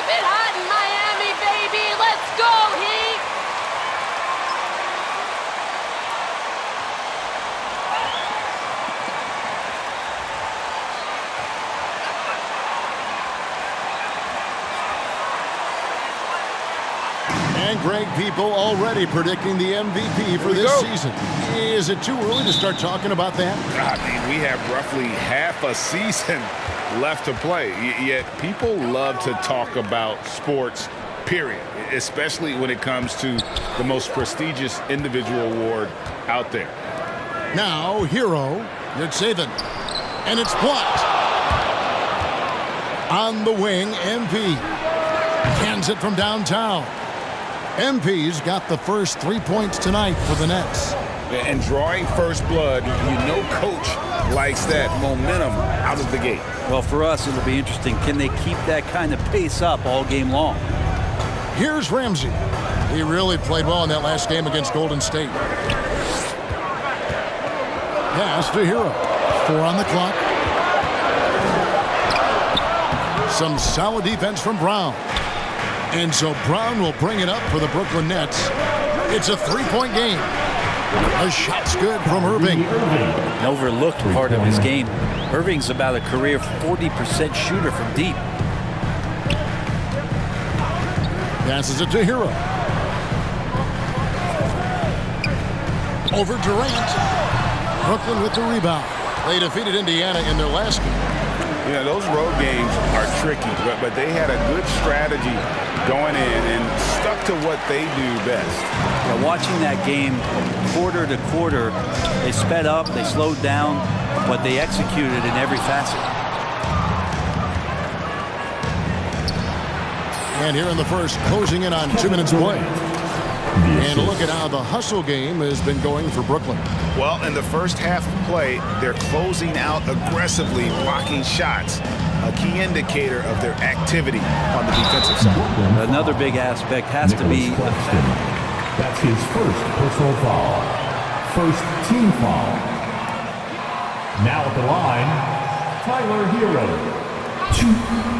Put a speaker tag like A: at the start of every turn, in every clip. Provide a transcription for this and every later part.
A: Keep it hot in Miami, baby. Let's go, Heat.
B: And Greg, people already predicting the MVP for this season. Is it too early to start talking about that?
C: I mean, we have roughly half a season left to play, yet people love to talk about sports, period, especially when it comes to the most prestigious individual award out there.
B: Now, Hero, Yurtseven, and it's blocked. On the wing, MP. Cans it from downtown. MP's got the first 3 points tonight for the Nets.
C: And drawing first blood, you know coach likes that momentum out of the gate.
D: Well, for us, it'll be interesting. Can they keep that kind of pace up all game long?
B: Here's Ramsey. He really played well in that last game against Golden State. Pass to Hero. 4 on the clock. Some solid defense from Brown. And so Brown will bring it up for the Brooklyn Nets. It's a 3-point game. A shot's good from Irving.
D: An overlooked part of his game. Irving's about a career 40% shooter from deep.
B: Passes it to Hero. Over Durant. Brooklyn with the rebound. They defeated Indiana in their last game.
C: You know, those road games are tricky, but they had a good strategy going in and stuck to what they do best.
D: Now, watching that game quarter to quarter, they sped up, they slowed down, but they executed in every facet.
B: And here in the first, closing in on 2 minutes play. And look at how the hustle game has been going for Brooklyn.
C: Well, in the first half of play, they're closing out aggressively, blocking shots, a key indicator of their activity on the defensive side.
D: Another big aspect has to be
E: that's his first personal foul. First team foul. Now at the line, Tyler Hero. 2.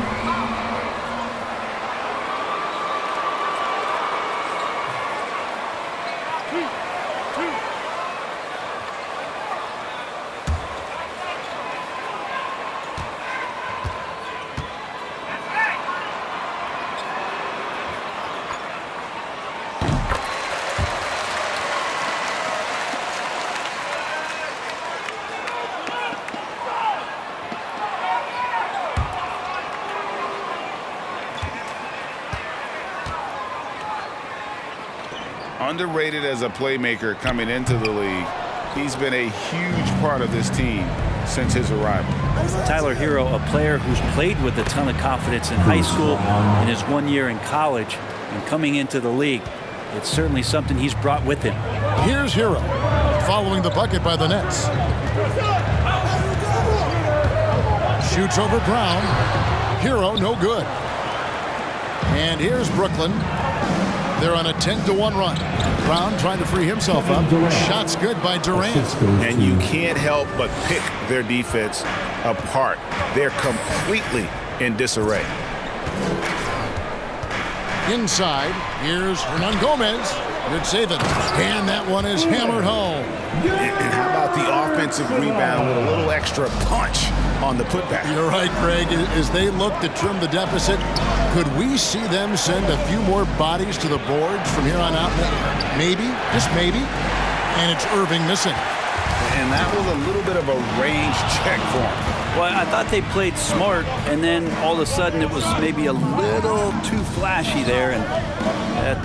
C: Underrated as a playmaker coming into the league, he's been a huge part of this team since his arrival.
D: Tyler Hero, a player who's played with a ton of confidence in high school, in his 1 year in college, and coming into the league. It's certainly something he's brought with him.
B: Here's Hero, following the bucket by the Nets. Shoots over Brown. Hero, no good. And here's Brooklyn. They're on a 10-1 run. Brown trying to free himself up. Shots good by Durant.
C: And you can't help but pick their defense apart. They're completely in disarray.
B: Inside, here's Hernan Gomez. Yurtseven. And that one is hammered home.
C: And how about the offensive rebound with a little extra punch on the putback?
B: You're right, Greg. As they look to trim the deficit, could we see them send a few more bodies to the boards from here on out? Maybe, just maybe. And it's Irving missing.
C: And that was a little bit of a range check for him.
D: Well, I thought they played smart, and then all of a sudden it was maybe a little too flashy there, and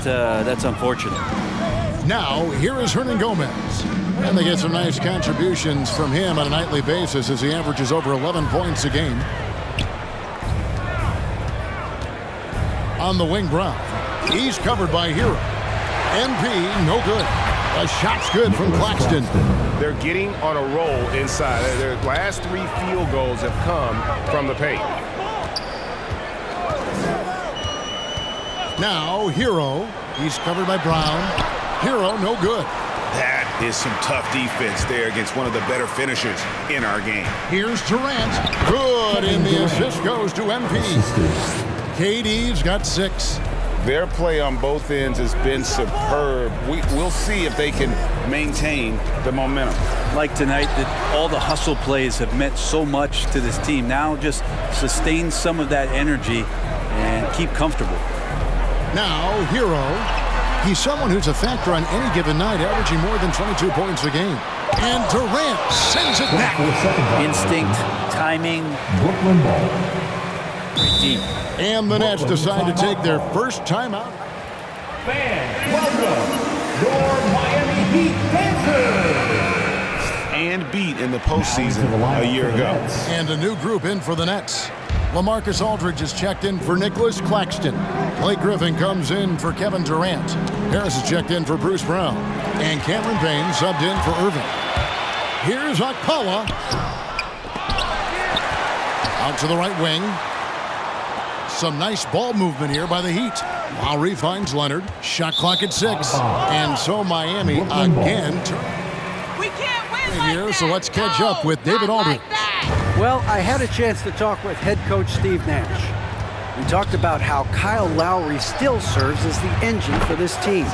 D: that's unfortunate.
B: Now, here is Hernan Gomez. And they get some nice contributions from him on a nightly basis as he averages over 11 points a game. On the wing, Brown. He's covered by Hero. MP, no good. A shot's good from Claxton.
C: They're getting on a roll inside. Their last 3 field goals have come from the paint.
B: Now, Hero. He's covered by Brown. Hero, no good.
C: That is some tough defense there against one of the better finishers in our game.
B: Here's Durant. Good, and the assist goes to MP. KD's got 6.
C: Their play on both ends has been superb. We'll see if they can maintain the momentum.
D: Like tonight, that all the hustle plays have meant so much to this team. Now just sustain some of that energy and keep comfortable.
B: Now, Hero. He's someone who's a factor on any given night, averaging more than 22 points a game. And Durant sends it back.
D: Instinct, timing.
E: Brooklyn ball.
D: Great team.
B: And the Nets decide to take their first timeout.
E: Fans, welcome your Miami Heat Panthers.
C: And beat in the postseason a year ago.
B: And a new group in for the Nets. LaMarcus Aldridge is checked in for Nicholas Claxton. Blake Griffin comes in for Kevin Durant. Harris is checked in for Bruce Brown. And Cameron Payne subbed in for Irving. Here's Okpala. Out to the right wing. Some nice ball movement here by the Heat. Lowry finds Leonard. Shot clock at 6. And so Miami again.
A: We can't win like
B: Here,
A: that.
B: so let's catch up with David
A: Not
B: Aldridge.
A: like that.
F: Well, I had a chance to talk with head coach Steve Nash. We talked about how Kyle Lowry still serves as the engine for this team.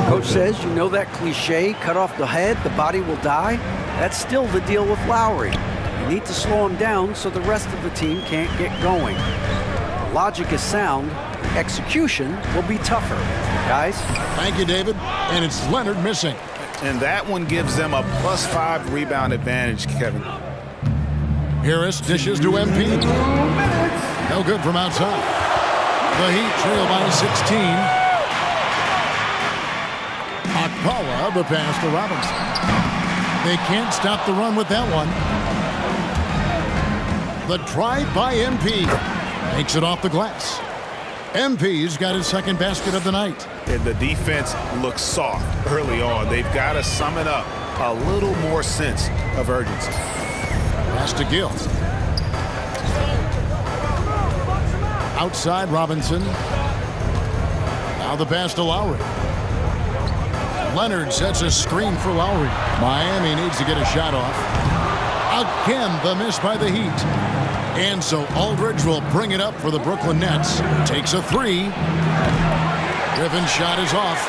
F: Coach says, you know that cliche, cut off the head, the body will die? That's still the deal with Lowry. You need to slow him down so the rest of the team can't get going. Logic is sound, execution will be tougher. Guys?
B: Thank you, David. And it's Leonard missing.
C: And that one gives them a +5 rebound advantage, Kevin.
B: Harris dishes to MP. No good from outside. The Heat trail by 16. Okpala, the pass to Robinson. They can't stop the run with that one. The drive by MP. Makes it off the glass. MP's got his second basket of the night.
C: And the defense looks soft early on. They've got to sum it up. A little more sense of urgency.
B: Pass to Gill. Outside Robinson. Now the pass to Lowry. Leonard sets a screen for Lowry. Miami needs to get a shot off. Again, the miss by the Heat. And so Aldridge will bring it up for the Brooklyn Nets. Takes a 3. Griffin's shot is off.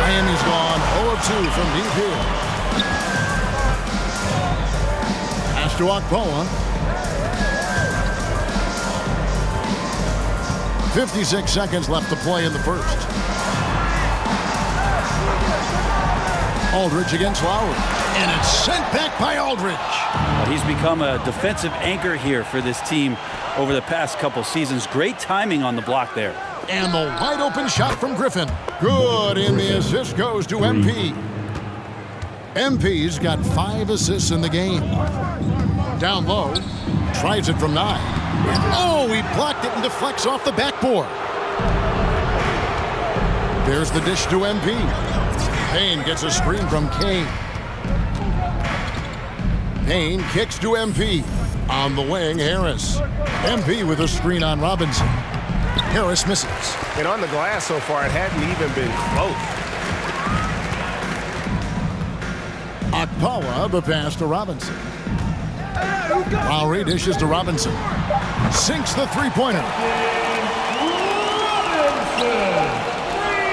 B: Miami's gone 0-2 from deep here. Pass to Okpala. 56 seconds left to play in the first. Aldridge against Lowry. And it's sent back by Aldridge.
D: He's become a defensive anchor here for this team over the past couple seasons. Great timing on the block there.
B: And the wide open shot from Griffin. Good, and the assist goes to MP. MP's got 5 assists in the game. Down low, tries it from 9. Oh, he blocked it and deflects off the backboard. There's the dish to MP. Payne gets a screen from Kane. Payne kicks to MP. On the wing, Harris. MP with a screen on Robinson. Harris misses.
C: And on the glass so far, it hadn't even been close.
B: Okpala, the pass to Robinson. Lowry dishes to Robinson. Sinks the three-pointer.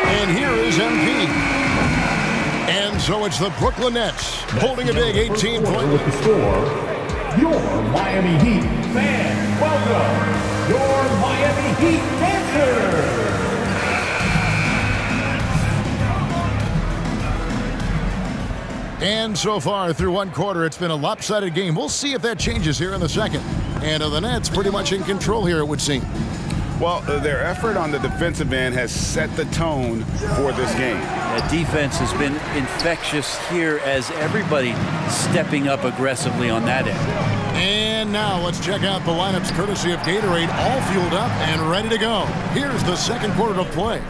B: And here is MP. And so it's the Brooklyn Nets holding a big 18-point
E: With the score, your Miami Heat fans, welcome your Miami Heat Panthers.
B: And so far through one quarter, it's been a lopsided game. We'll see if that changes here in the second. And the Nets pretty much in control here, it would seem.
C: Well, their effort on the defensive end has set the tone for this game.
D: That defense has been infectious here as everybody stepping up aggressively on that end.
B: And now let's check out the lineups courtesy of Gatorade, all fueled up and ready to go. Here's the second quarter of play.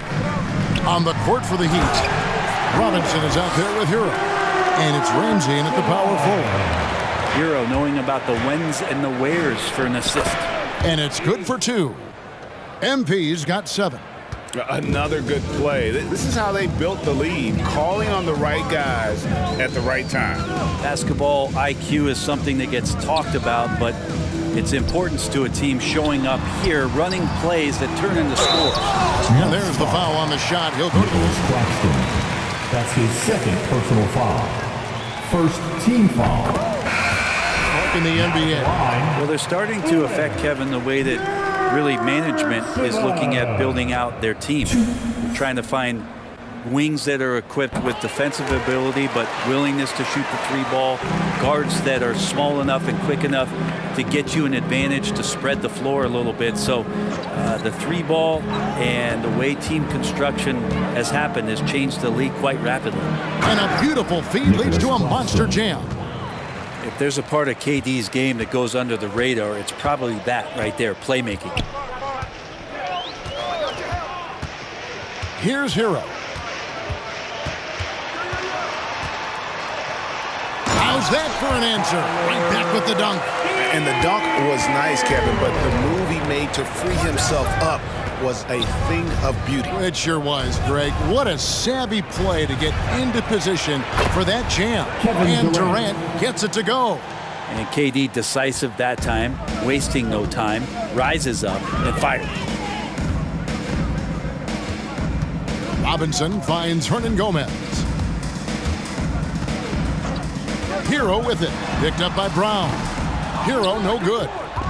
B: On the court for the Heat, Robinson is out there with Hero. And it's Ramsey in at the power forward.
D: Hero knowing about the whens and the wheres for an assist.
B: And it's good for 2. MP's got 7.
C: Another good play. This is how they built the lead, calling on the right guys at the right time.
D: Basketball IQ is something that gets talked about, but its importance to a team showing up here, running plays that turn into scores.
B: And there's the foul on the shot. He'll go to the
E: That's his second personal foul. First team foul.
B: in the NBA.
D: Well, they're starting to affect, Kevin, the way that really management is looking at building out their team. They're trying to find wings that are equipped with defensive ability but willingness to shoot the three ball, guards that are small enough and quick enough to get you an advantage to spread the floor a little bit. So the three ball and the way team construction has happened has changed the league quite rapidly.
B: And a beautiful feed leads to a monster jam.
D: If there's a part of KD's game that goes under the radar, it's probably that right there, playmaking.
B: Here's Hero. How's that for an answer? Right back with the dunk.
C: And the dunk was nice, Kevin, but the move he made to free himself up was a thing of beauty.
B: It sure was, Greg. What a savvy play to get into position for that jam. And Durant gets it to go.
D: And KD decisive that time, wasting no time, rises up and fires.
B: Robinson finds Hernan Gomez. Hero with it. Picked up by Brown. Hero no good.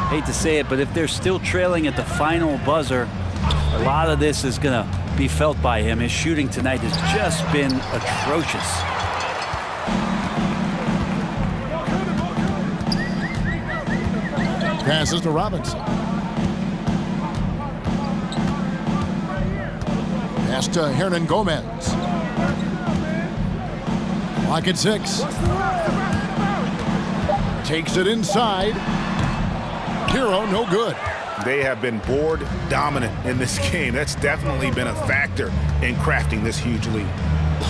D: Hate to say it, but if they're still trailing at the final buzzer, a lot of this is going to be felt by him. His shooting tonight has just been atrocious.
B: Passes to Robinson. Pass to Hernan Gomez. Clock at 6. Takes it inside. Hero no good.
C: They have been board dominant in this game. That's definitely been a factor in crafting this huge lead.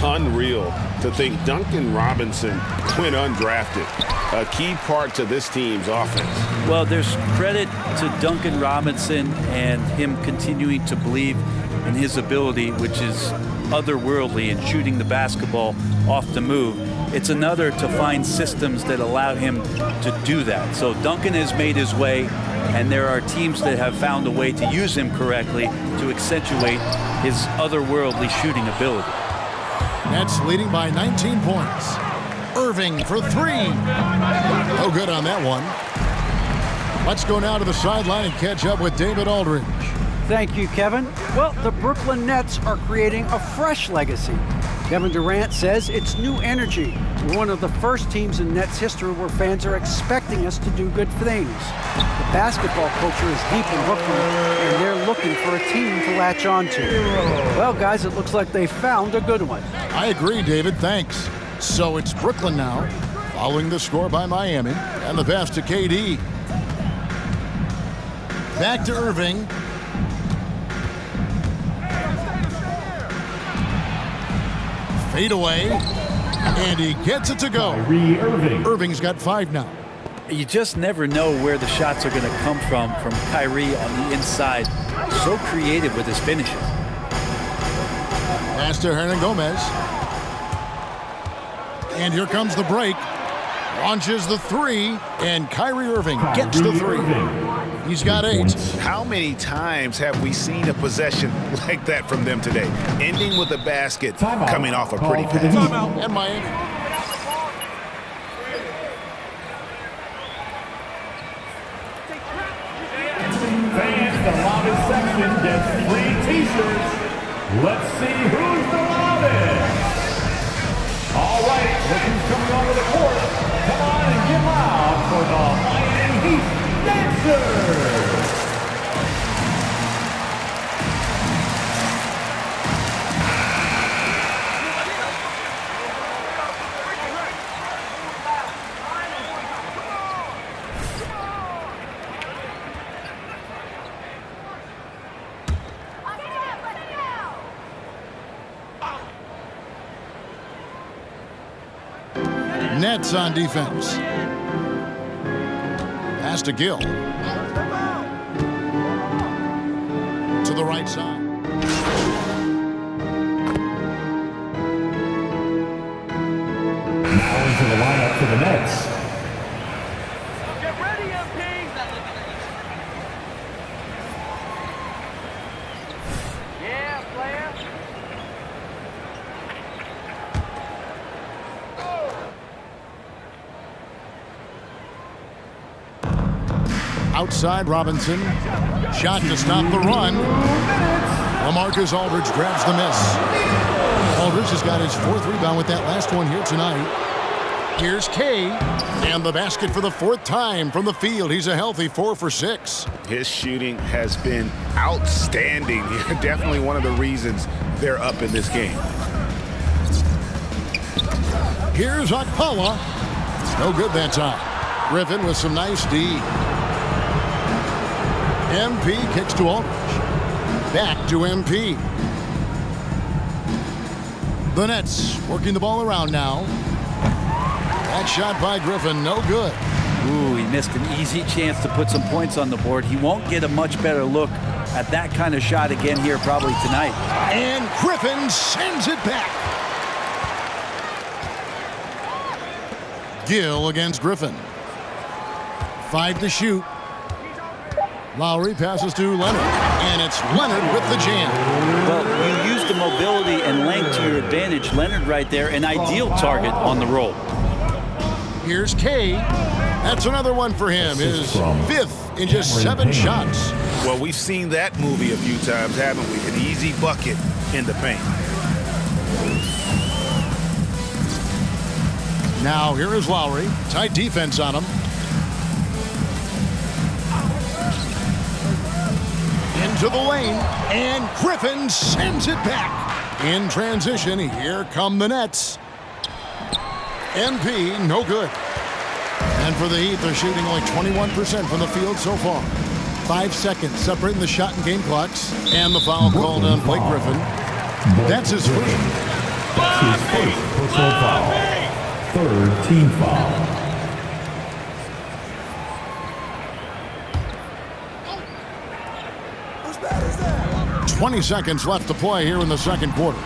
G: Unreal to think Duncan Robinson went undrafted. A key part to this team's offense.
D: Well, there's credit to Duncan Robinson and him continuing to believe in his ability, which is otherworldly in shooting the basketball off the move. It's another to find systems that allow him to do that. So Duncan has made his way, and there are teams that have found a way to use him correctly to accentuate his otherworldly shooting ability.
B: Nets leading by 19 points. Irving for 3. No good on that one. Let's go now to the sideline and catch up with David Aldridge.
F: Thank you, Kevin. Well, the Brooklyn Nets are creating a fresh legacy. Kevin Durant says it's new energy. We're one of the first teams in Nets history where fans are expecting us to do good things. The basketball culture is deep in Brooklyn, and they're looking for a team to latch on to. Well, guys, it looks like they found a good one.
B: I agree, David. Thanks. So it's Brooklyn now, following the score by Miami, and the pass to KD. Back to Irving. Fade away, and he gets it to go. Irving's got 5 now.
D: You just never know where the shots are going to come from Kyrie on the inside. So creative with his finishes.
B: Pass to Hernan Gomez. And here comes the break. Launches the 3, and Kyrie Irving gets the 3. He's got 8.
C: How many times have we seen a possession like that from them today? Ending with a basket, coming off a pretty pass.
B: And Miami.
E: Fans, the loudest section gets 3 t-shirts. Let's see who's the loudest. All right, look who's coming onto the court. Come on and get loud for the Miami Heat Dancers.
B: Nets on defense. Pass to Gill. To the right side.
E: Now into the lineup for the Nets.
A: Get ready, MP!
B: Outside Robinson. Shot to stop the run. LaMarcus Aldridge grabs the miss. Aldridge has got his 4th rebound with that last one here tonight. Here's Kay, and the basket for the 4th time from the field. He's a healthy 4 for 6.
C: His shooting has been outstanding. Definitely one of the reasons they're up in this game.
B: Here's Okpala. No good that time. Griffin with some nice D. MP kicks to Aldridge. Back to MP. The Nets working the ball around now. That shot by Griffin, no good.
D: Ooh, he missed an easy chance to put some points on the board. He won't get a much better look at that kind of shot again here probably tonight.
B: And Griffin sends it back. Gill against Griffin. 5 to shoot. Lowry passes to Leonard, and it's Leonard with the jam.
D: Well, you use the mobility and length to your advantage. Leonard right there, an ideal target on the roll.
B: Here's Kay. That's another one for him. His 5th in just 7 shots.
C: Well, we've seen that movie a few times, haven't we? An easy bucket in the paint.
B: Now here is Lowry. Tight defense on him. Into the lane, and Griffin sends it back. In transition, here come the Nets. MP, no good. And for the Heat, they're shooting only 21% from the field so far. 5 seconds separating the shot and game clocks. And the foul called on Blake Griffin. That's his first.
E: That's his first personal foul. 3rd team foul.
B: 20 seconds left to play here in the 2nd quarter.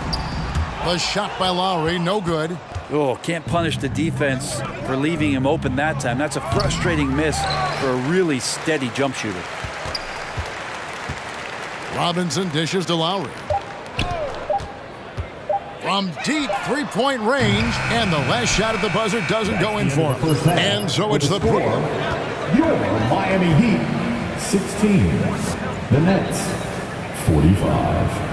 B: The shot by Lowry, no good.
D: Oh, can't punish the defense for leaving him open that time. That's a frustrating miss for a really steady jump shooter.
B: Robinson dishes to Lowry. From deep 3-point range, and the last shot at the buzzer doesn't go in for him. And so it's the
E: Your Miami Heat, 16. The Nets, 45.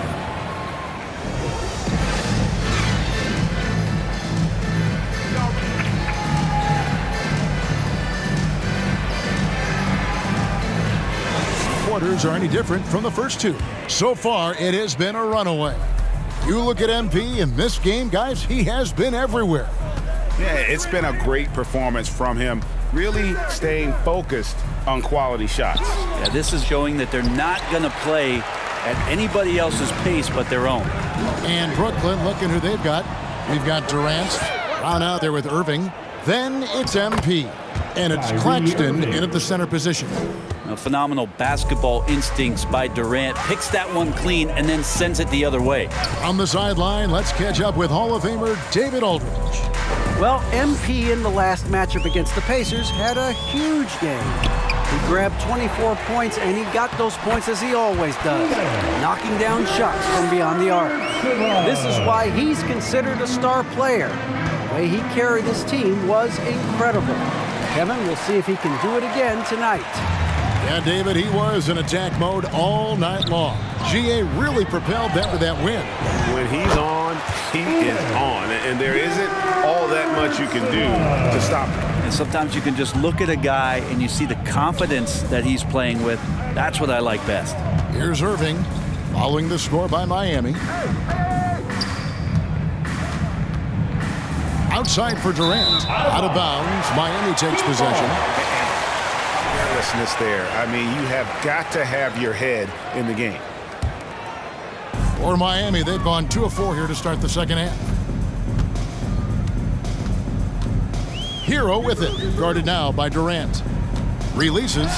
B: Quarters are any different from the first 2. So far, it has been a runaway. You look at MP in this game, guys, he has been everywhere.
C: Yeah, it's been a great performance from him, really staying focused on quality shots.
D: Yeah, this is showing that they're not going to play at anybody else's pace but their own.
B: And Brooklyn, looking who they've got. We've got Durant, Brown out there with Irving. Then it's MP, and it's Claxton in at the center position.
D: Phenomenal basketball instincts by Durant. Picks that one clean and then sends it the other way.
B: On the sideline, let's catch up with Hall of Famer David Aldridge.
F: Well, MP in the last matchup against the Pacers had a huge game. He grabbed 24 points, and he got those points as he always does, knocking down shots from beyond the arc. This is why he's considered a star player. The way he carried his team was incredible. Kevin, we'll see if he can do it again tonight.
B: Yeah, David, he was in attack mode all night long. GA really propelled them to that win.
G: When he's on, he is on. And there isn't all that much you can do to stop him.
D: And sometimes you can just look at a guy and you see the confidence that he's playing with. That's what I like best.
B: Here's Irving, following the score by Miami. Outside for Durant. Out of bounds. Miami takes possession.
C: Carelessness there. I mean, you have got to have your head in the game.
B: For Miami, they've gone 2 of 4 here to start the second half. Hero with it. Guarded now by Durant. Releases.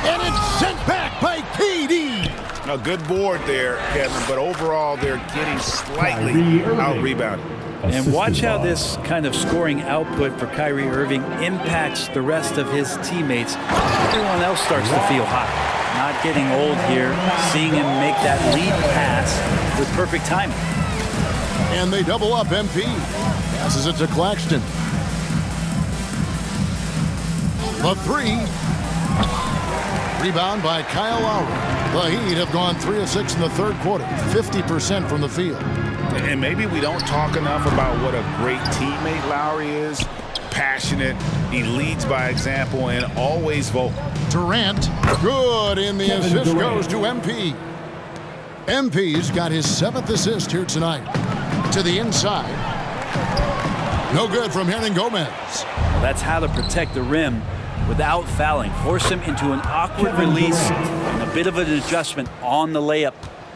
B: And it's sent back by KD.
C: A good board there, Kevin, but overall they're getting slightly out-rebounded.
D: And watch how this kind of scoring output for Kyrie Irving impacts the rest of his teammates. Everyone else starts to feel hot. Not getting old here, seeing him make that lead pass with perfect timing.
B: And they double up MP. Passes it to Claxton. The 3. Rebound by Kyle Lowry. The Heat have gone 3 of 6 in the third quarter, 50% from the field.
C: And maybe we don't talk enough about what a great teammate Lowry is. Passionate, he leads by example, and always vocal.
B: Durant, good, in the assist goes to MP. MP's got his 7th assist here tonight. To the inside. No good from Hernan Gomez.
D: That's how to protect the rim without fouling. Force him into an awkward release and a bit of an adjustment on the layup.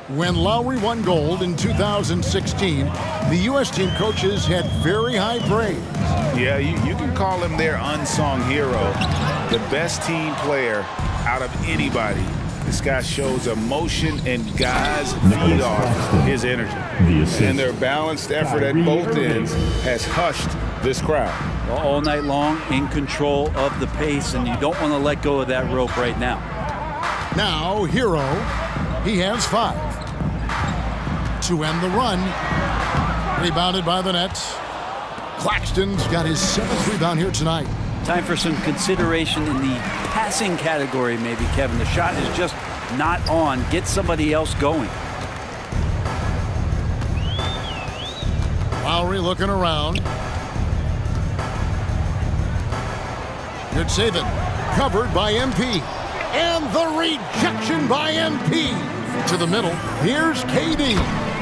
B: When Lowry won gold in 2016, the U.S. team coaches had very high praise.
C: Yeah, you can call him their unsung hero. The best team player out of anybody. This guy shows emotion, and guys feed off his energy. And their balanced effort at both ends has hushed this crowd.
D: All night long, in control of the pace, and you don't want to let go of that rope right now.
B: Now, Hero, he has 5. To end the run, rebounded by the Nets. Claxton's got his 7th rebound here tonight.
D: Time for some consideration in the passing category, maybe, Kevin. The shot is just not on. Get somebody else going.
B: Lowry looking around. Good save it. Covered by MP. And the rejection by MP. To the middle. Here's KD.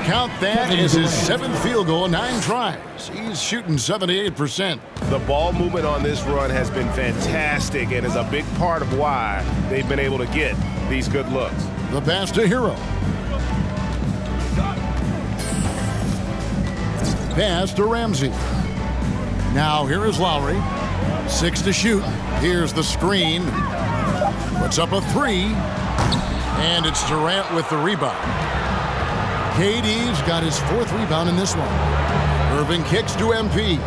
B: Count that as his 7th field goal, 9 tries. He's shooting 78%.
G: The ball movement on this run has been fantastic and is a big part of why they've been able to get these good looks.
B: The pass to Hero. Pass to Ramsey. Now here is Lowry. 6 to shoot. Here's the screen. Puts up a 3. And it's Durant with the rebound. KD's got his 4th rebound in this one. Irving kicks to MP.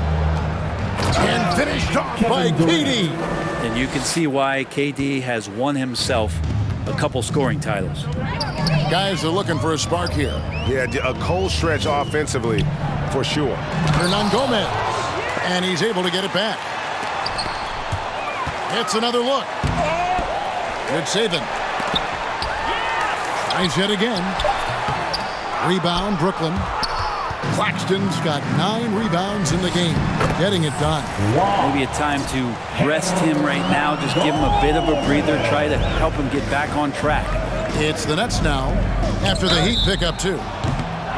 B: And finished off by KD.
D: And you can see why KD has won himself a couple scoring titles.
B: Guys are looking for a spark here.
G: Yeah, a cold stretch offensively, for sure.
B: Hernan Gomez. And he's able to get it back. It's another look. Good saving. Tries yet again. Rebound, Brooklyn. Claxton's got 9 rebounds in the game. Getting it done.
D: Maybe a time to rest him right now. Just give him a bit of a breather. Try to help him get back on track.
B: It's the Nets now after the Heat pick up 2.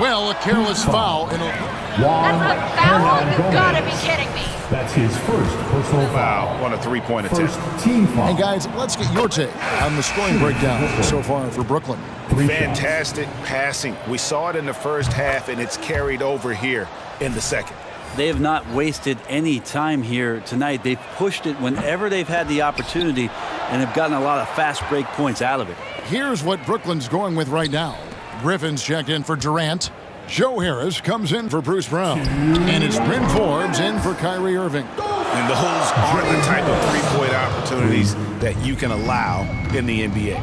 B: Well, a careless foul.
A: That's a foul? You've got to be kidding me.
E: That's his first personal foul.
C: On a 3-point attempt.
E: First team foul.
B: And guys, let's get your take on the scoring breakdown so far for Brooklyn.
C: Fantastic passing. We saw it in the first half, and it's carried over here in the second.
D: They have not wasted any time here tonight. They've pushed it whenever they've had the opportunity and have gotten a lot of fast break points out of it.
B: Here's what Brooklyn's going with right now. Griffin's checked in for Durant. Joe Harris comes in for Bruce Brown. And it's Bryn Forbes in for Kyrie Irving.
C: And those aren't the type of 3-point opportunities that you can allow in the NBA.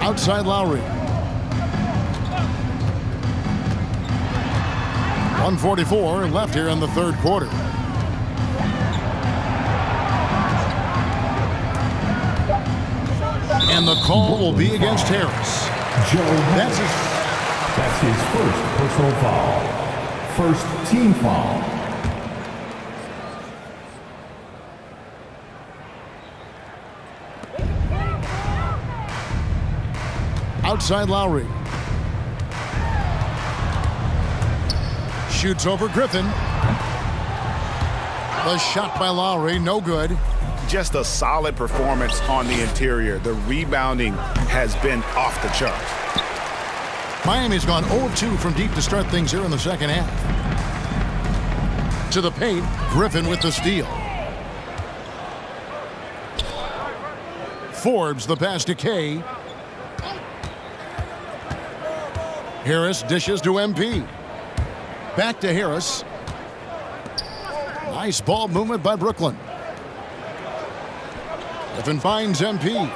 B: Outside Lowry. 1:44 left here in the third quarter. And the call will be against Harris. That's
E: his first personal foul. First team foul.
B: Outside Lowry. Shoots over Griffin. The shot by Lowry, no good.
C: Just a solid performance on the interior. The rebounding has been off the charts.
B: Miami's gone 0-2 from deep to start things here in the second half. To the paint, Griffin with the steal. Forbes the pass to Kay. Harris dishes to MP. Back to Harris. Nice ball movement by Brooklyn. Griffin finds MP.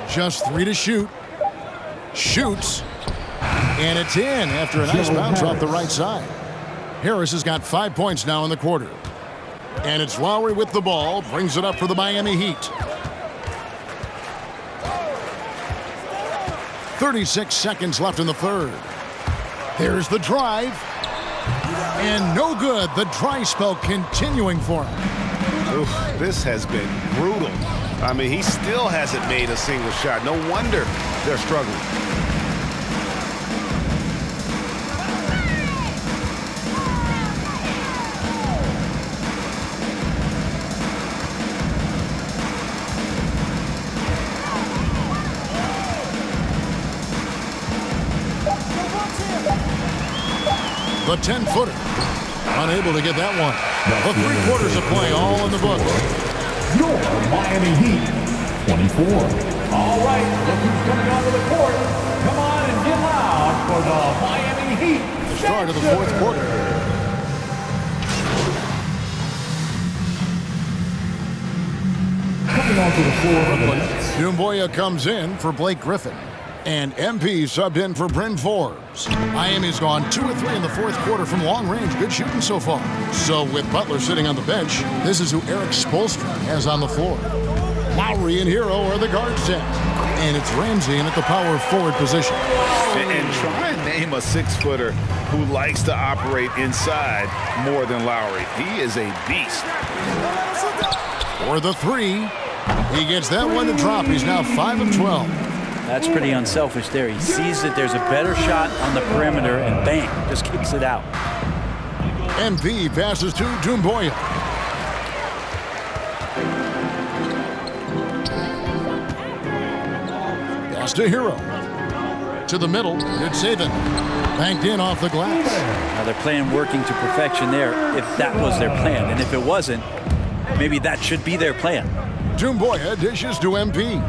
B: Just 3 to shoot. Shoots. And it's in after a nice bounce off the right side. Harris has got 5 points now in the quarter. And it's Lowry with the ball, brings it up for the Miami Heat. 36 seconds left in the third. There's the drive. And no good. The dry spell continuing for him.
G: Oof, this has been brutal. I mean, he still hasn't made a single shot. No wonder they're struggling.
B: The 10-footer. Unable to get that one. The 3 quarters of play all in the books.
E: Your Miami Heat, 24. All right, look who's coming onto the court. Come on and get loud for the Miami Heat.
B: The start of the 4th quarter.
E: Coming onto the floor for the Nets.
B: Dumboya comes in for Blake Griffin. And MP subbed in for Bryn Forbes. Miami's gone 2 of 3 in the 4th quarter from long range. Good shooting so far. So with Butler sitting on the bench, this is who Eric Spoelstra has on the floor. Lowry and Hero are the guard set. And it's Ramsey in at the power forward position.
C: And try and name a 6-footer who likes to operate inside more than Lowry. He is a beast.
B: For the 3, he gets that one to drop. He's now 5 of 12.
D: That's pretty unselfish there. He sees that there's a better shot on the perimeter and bang, just kicks it out.
B: MP passes to Dumboya. Pass to Hero. To the middle, it's Saban. Banked in off the glass.
D: Now they're playing working to perfection there if that was their plan. And if it wasn't, maybe that should be their plan.
B: Dumboya dishes to MP.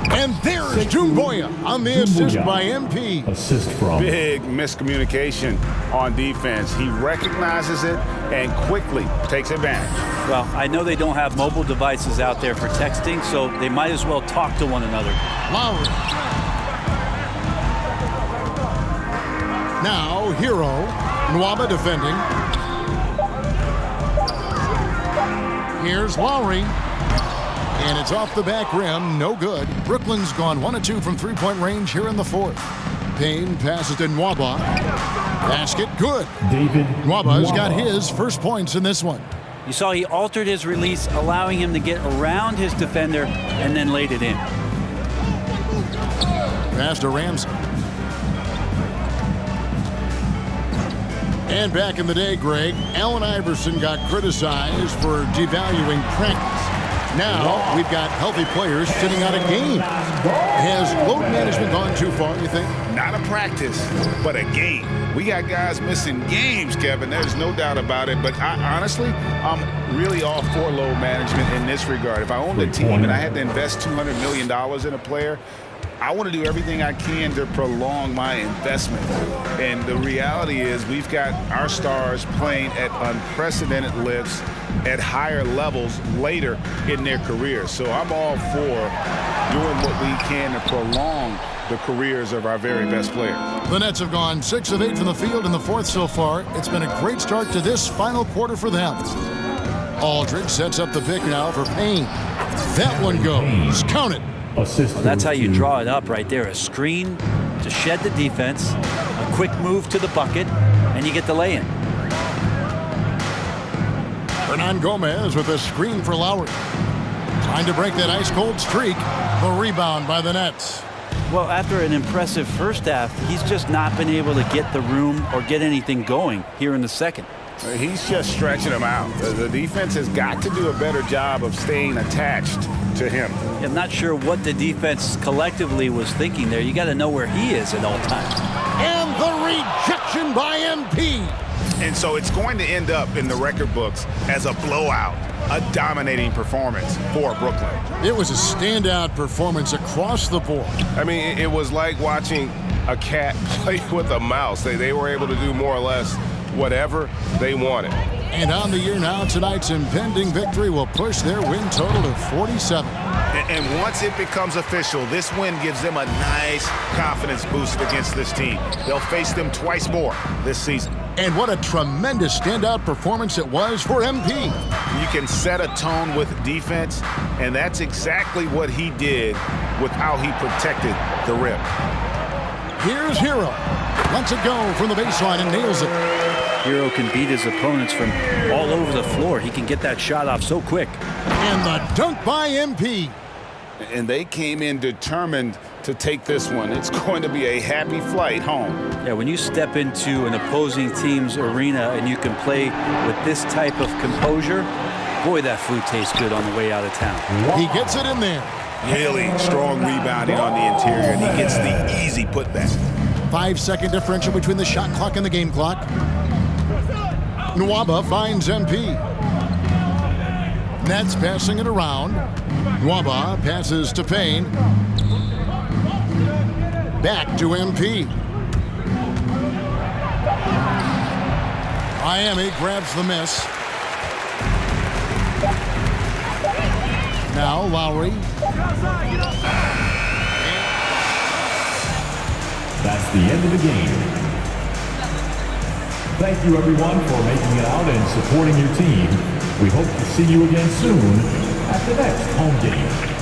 B: And there's Dumboya on the assist by MP.
E: Assist from.
G: Big miscommunication on defense. He recognizes it and quickly takes advantage.
D: Well, I know they don't have mobile devices out there for texting, so they might as well talk to one another.
B: Lowry. Now Hero. Nwaba defending. Here's Lowry. And it's off the back rim, no good. Brooklyn's gone 1 of 2 from 3-point range here in the 4th. Payne passes to Nwaba. Basket, good.
E: David
B: Nwaba's got his first points in this one.
D: You saw he altered his release, allowing him to get around his defender and then laid it in.
B: Pass to Ramsey. And back in the day, Greg, Allen Iverson got criticized for devaluing practice. Now we've got healthy players sitting out a game. Has load management gone too far, you think?
C: Not a practice, but a game. We got guys missing games, Kevin. There's no doubt about it. But honestly, I'm really all for load management in this regard. If I owned a team and I had to invest $200 million in a player, I want to do everything I can to prolong my investment. And the reality is we've got our stars playing at unprecedented lifts at higher levels later in their careers. So I'm all for doing what we can to prolong the careers of our very best players.
B: The Nets have gone 6 of 8 from the field in the 4th so far. It's been a great start to this final quarter for them. Aldridge sets up the pick now for Payne. That one goes. Count it.
D: Well, that's how you draw it up right there. A screen to shed the defense, a quick move to the bucket, and you get the lay-in.
B: Hernan Gomez with a screen for Lowry. Trying to break that ice-cold streak. The rebound by the Nets.
D: Well, after an impressive first half, he's just not been able to get the room or get anything going here in the second.
G: He's just stretching them out. The defense has got to do a better job of staying attached to him.
D: I'm not sure what the defense collectively was thinking there. You got to know where he is at all times.
B: And the rejection by MP.
C: And so it's going to end up in the record books as a blowout, a dominating performance for Brooklyn.
B: It was a standout performance across the board.
G: I mean, it was like watching a cat play with a mouse. They were able to do more or less whatever they wanted.
B: And on the year now, tonight's impending victory will push their win total to 47.
C: And once it becomes official, this win gives them a nice confidence boost against this team. They'll face them twice more this season.
B: And what a tremendous standout performance it was for MP.
C: You can set a tone with defense, and that's exactly what he did with how he protected the rim.
B: Here's Hero. Lets it go from the baseline and nails it.
D: Hero can beat his opponents from all over the floor. He can get that shot off so quick.
B: And the dunk by MP.
C: And they came in determined to take this one. It's going to be a happy flight home.
D: Yeah, when you step into an opposing team's arena and you can play with this type of composure, boy, that food tastes good on the way out of town.
B: He gets it in there.
C: Really strong rebounding on the interior, and he gets the easy putback.
B: 5-second differential between the shot clock and the game clock. Nwaba finds MP. Nets passing it around. Nwaba passes to Payne. Back to MP. Miami grabs the miss. Now Lowry.
E: That's the end of the game. Thank you, everyone, for making it out and supporting your team. We hope to see you again soon at the next home game.